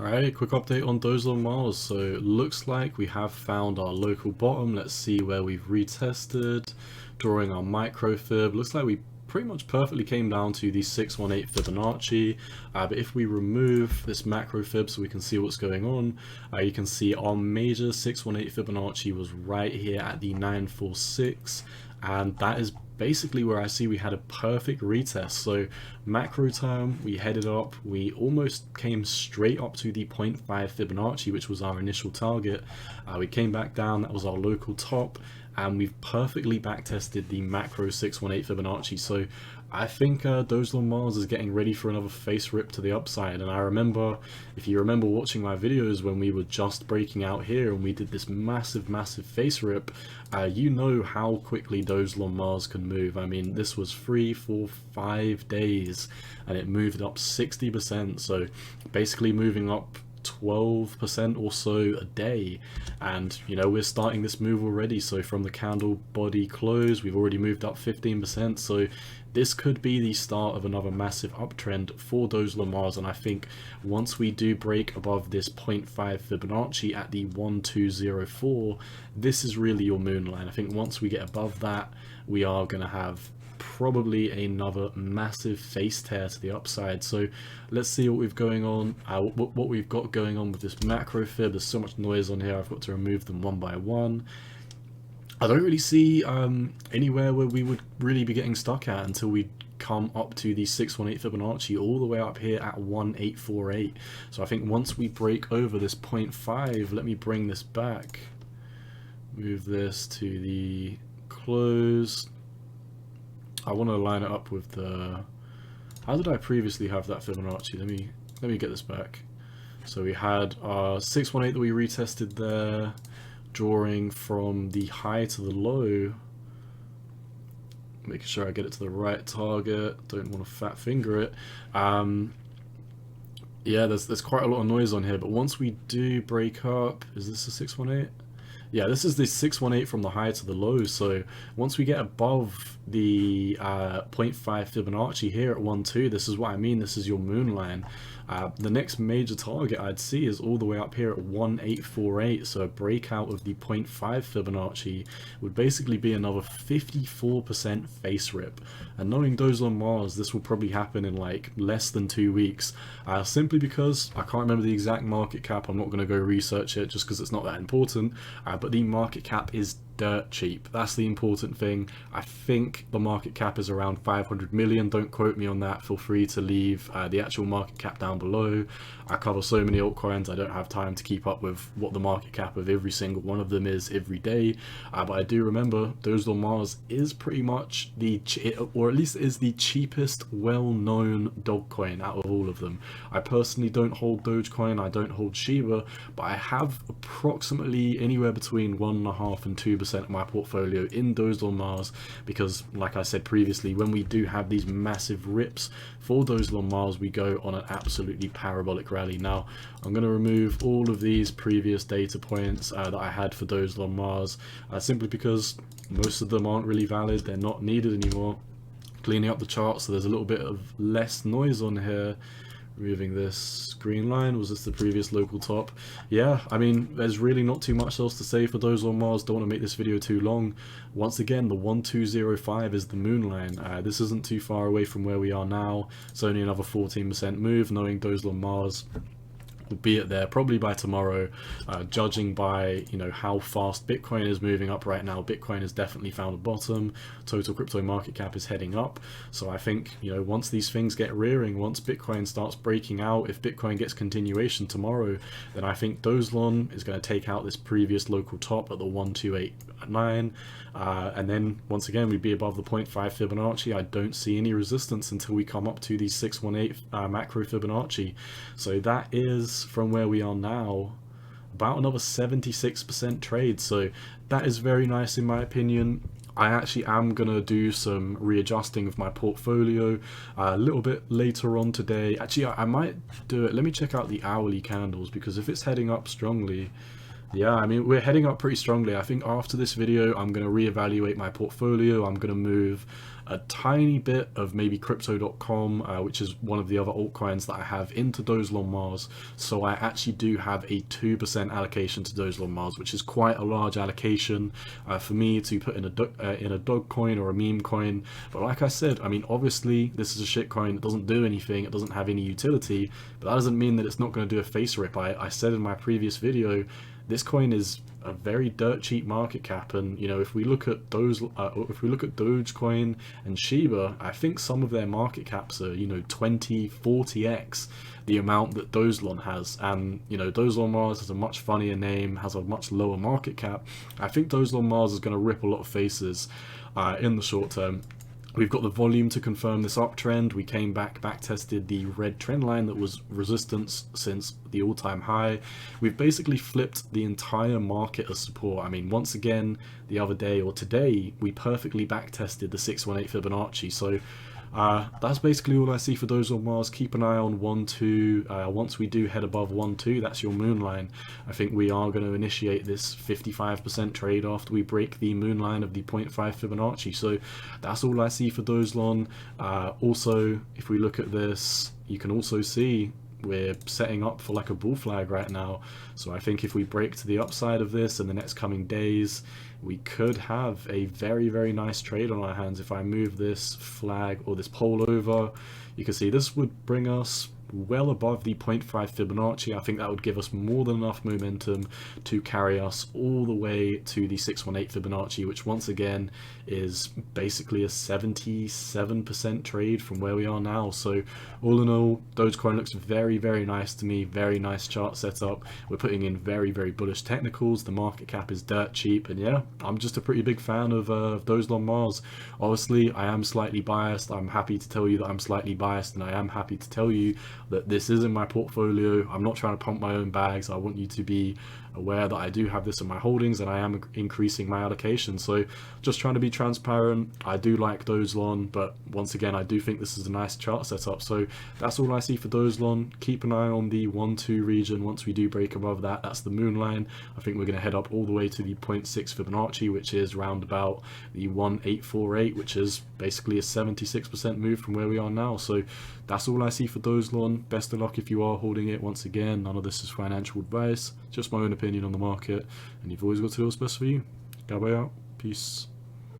Alright, quick update on Dogelon Mars. So it looks like we have found our local bottom. Let's see where we've retested. Drawing our micro fib. Looks like we pretty much perfectly came down to the 618 Fibonacci. But if we remove this macro fib so we can see what's going on, you can see our major 618 Fibonacci was right here at the 946. And that is basically where I see we had a perfect retest. So macro term, we headed up, we almost came straight up to the 0.5 Fibonacci, which was our initial target. We came back down, that was our local top, and we've perfectly backtested the macro 618 Fibonacci. So I think Dogelon Mars is getting ready for another face rip to the upside. And I remember, if you remember watching my videos when we were just breaking out here and we did this massive face rip, you know how quickly Dogelon Mars can move. I mean, this was 3, 4, 5 days and it moved up 60%. So basically moving up 12% or so a day, and you know, we're starting this move already. So from the candle body close, we've already moved up 15%. So this could be the start of another massive uptrend for Dogelon Mars. And I think once we do break above this 0.5 Fibonacci at the 1204, this is really your moon line. I think once we get above that, we are going to have probably another massive face tear to the upside. So let's see what we've going on, what we've got going on with this macro fib. There's so much noise on here, I've got to remove them one by one. I don't really see anywhere where we would really be getting stuck at until we come up to the 618 Fibonacci all the way up here at 1848. So I think once we break over this 0.5, let me bring this back, move this to the close. I want to line it up with the, how did I previously have that Fibonacci? Let me get this back. So we had our 618 that we retested there, drawing from the high to the low, making sure I get it to the right target, don't want to fat finger it. Yeah, there's quite a lot of noise on here, but once we do break up, is this a 618? Yeah, this is the 618 from the high to the low. So once we get above the 0.5 Fibonacci here at 1.2, this is what I mean, this is your moon line. The next major target I'd see is all the way up here at 1848. So a breakout of the 0.5 Fibonacci would basically be another 54% face rip. And knowing Dogelon Mars, this will probably happen in like less than 2 weeks, simply because I can't remember the exact market cap. I'm not going to go research it just because it's not that important, but the market cap is dirt cheap. That's the important thing. I think the market cap is around 500 million. Don't quote me on that. Feel free to leave the actual market cap down below. I cover so many altcoins, I don't have time to keep up with what the market cap of every single one of them is every day, but I do remember Dogelon Mars is pretty much the, or at least is the cheapest well-known dog coin out of all of them. I personally don't hold Dogecoin, I don't hold Shiba, but I have approximately anywhere between 1.5% and 2% of my portfolio in Dogelon Mars, because like I said previously, when we do have these massive rips for Dogelon Mars, we go on an absolutely parabolic rally. Now I'm going to remove all of these previous data points that I had for Dogelon Mars, simply because most of them aren't really valid, they're not needed anymore. Cleaning up the chart so there's a little bit of less noise on here. Removing this green line, was this the previous local top? Yeah, I mean, there's really not too much else to say for Dogelon Mars. Don't want to make this video too long. Once again, the 1205 is the moon line. This isn't too far away from where we are now. It's only another 14% move, knowing Dogelon Mars will be it there probably by tomorrow, judging by, you know, how fast Bitcoin is moving up right now. Bitcoin has definitely found a bottom. Total crypto market cap is heading up. So I think, you know, once these things get rearing, once Bitcoin starts breaking out, if Bitcoin gets continuation tomorrow, then I think Dogelon is going to take out this previous local top at the 1289, and then once again we'd be above the 0.5 Fibonacci. I don't see any resistance until we come up to the 618 macro Fibonacci. So that is, from where we are now, about another 76% trade. So that is very nice in my opinion. I actually am going to do some readjusting of my portfolio a little bit later on today. Actually, I might do it. Let me check out the hourly candles, because if it's heading up strongly, Yeah, I mean, we're heading up pretty strongly. I think after this video, I'm going to reevaluate my portfolio. I'm going to move a tiny bit of maybe crypto.com, which is one of the other altcoins that I have, into Dogelon Mars. So I actually do have a 2% allocation to Dogelon Mars, which is quite a large allocation for me to put in a Dogecoin or a meme coin. But like I said, I mean, obviously this is a shit coin. It doesn't do anything. It doesn't have any utility, but that doesn't mean that it's not going to do a face rip. I said in my previous video, this coin is a very dirt cheap market cap, and you know, if we look at Dogecoin and Shiba, I think some of their market caps are, you know, 20-40x the amount that Dogelon has. And you know, Dogelon Mars has a much funnier name, has a much lower market cap. I think Dogelon Mars is going to rip a lot of faces in the short term. We've got the volume to confirm this uptrend. We came back tested the red trend line that was resistance since the all-time high. We've basically flipped the entire market as support. I mean, once again, the other day or today, we perfectly back tested the 618 Fibonacci. So that's basically all I see for Dogelon Mars. Keep an eye on 1-2. Once we do head above 1-2, that's your moon line. I think we are going to initiate this 55% trade after we break the moon line of the 0.5 Fibonacci. So that's all I see for Dogelon. Also, if we look at this, you can also see we're setting up for like a bull flag right now. So I think if we break to the upside of this in the next coming days, we could have a very, very nice trade on our hands. If I move this flag or this pole over, you can see this would bring us well above the 0.5 Fibonacci. I think that would give us more than enough momentum to carry us all the way to the 618 Fibonacci, which once again is basically a 77% trade from where we are now. So all in all, Dogecoin looks very, very nice to me. Very nice chart setup. We're putting in very, very bullish technicals. The market cap is dirt cheap, and yeah, I'm just a pretty big fan of Dogelon Mars. Obviously, I am slightly biased. I'm happy to tell you that I'm slightly biased, and I am happy to tell you that this is in my portfolio. I'm not trying to pump my own bags. I want you to be aware that I do have this in my holdings and I am increasing my allocation. So just trying to be transparent. I do like Dogelon, but once again, I do think this is a nice chart setup. So that's all I see for Dogelon. Keep an eye on the 1-2 region. Once we do break above that, that's the moon line. I think we're going to head up all the way to the 0.6 Fibonacci, which is round about the 1848, which is basically a 76% move from where we are now. So that's all I see for Dogelon. Best of luck if you are holding it. Once again, none of this is financial advice, just my own opinion on the market, and you've always got to do what's best for you. Gabay out. Peace.